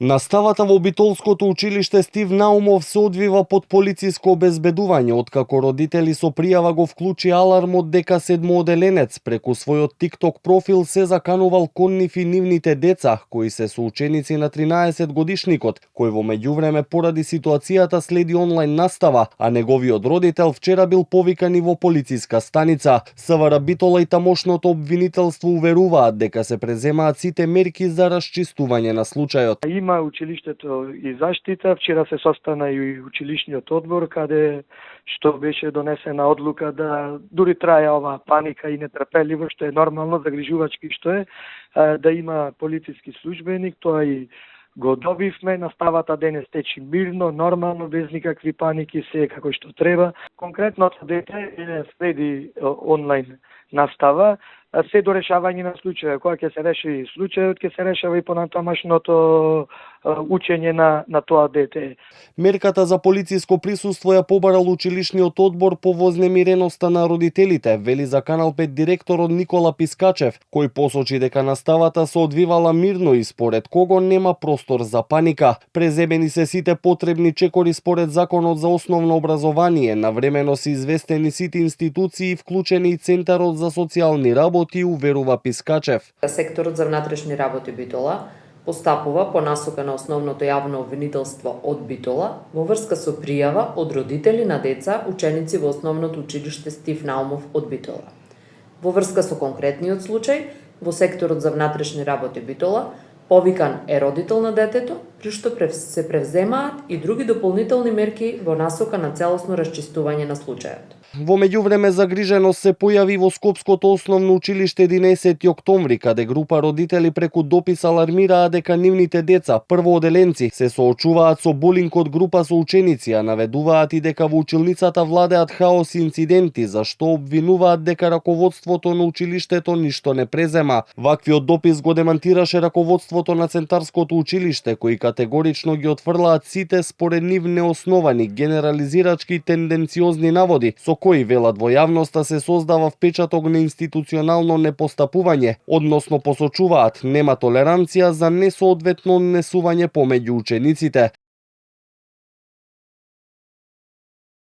Наставата во Битолското училиште Стив Наумов се одвива под полициско обезбедување, откако родители со пријава го вклучи алармот дека седмооделенец преку својот TikTok профил се заканувал кон нив и нивните деца, кои се соученици на 13 годишникот, кој во меѓувреме поради ситуацијата следи онлайн настава, а неговиот родител вчера бил повикан и во полициска станица. СВР Битола и тамошното обвинителство уверуваат дека се преземаат сите мерки за расчистување на случајот. Има училиштето и заштита, вчера се состана и училишниот одбор, каде што беше донесена одлука да дури трае оваа паника и нетрпеливо, што е нормално, загрижувачки што е, да има полициски службеник, тоа и го добивме, наставата денес течи мирно, нормално, без никакви паники, се како што треба. Конкретното дете следи онлайн настава, се до решавање на случајот. Кога ќе се реши случајот, ќе се решава и понатамашното учење на тоа дете. Мерката за полициско присуство ја побарал училишниот одбор по вознемиреноста на родителите, вели за Канал 5 директорот Никола Пискачев, кој посочи дека наставата се одвивала мирно и според кого нема простор за паника. Преземени се сите потребни чекори според Законот за основно образование, навремено се известени сите институции, вклучени и Центарот за социјални работи, уверува Пискачев. Секторот за внатрешни работи Битола постапува по насока на основното јавно обвинителство од Битола во врска со пријава од родители на деца ученици во основното училиште Стив Наумов од Битола. Во врска со конкретниот случај, во секторот за внатрешни работи Битола, повикан е родител на детето, при што се превземаат и други дополнителни мерки во насока на целосно расчистување на случајот. Во меѓувреме загриженост се појави во Скопското основно училиште 11 октомври, каде група родители преку допис алармираа дека нивните деца, првооделенци, се соочуваат со булинг од група со ученици, а наведуваат и дека во училницата владеат хаос и инциденти, за што обвинуваат дека раководството на училиштето ништо не презема. Ваквиот допис го демантираше раководството на Центарското училиште, кои категорично ги отфрлаат сите според нив неосновани, генерализирачки и тенденциозни наводи, со кои велат во јавноста се создава впечаток на институционално непостапување, односно посочуваат нема толеранција за несоодветно однесување помеѓу учениците.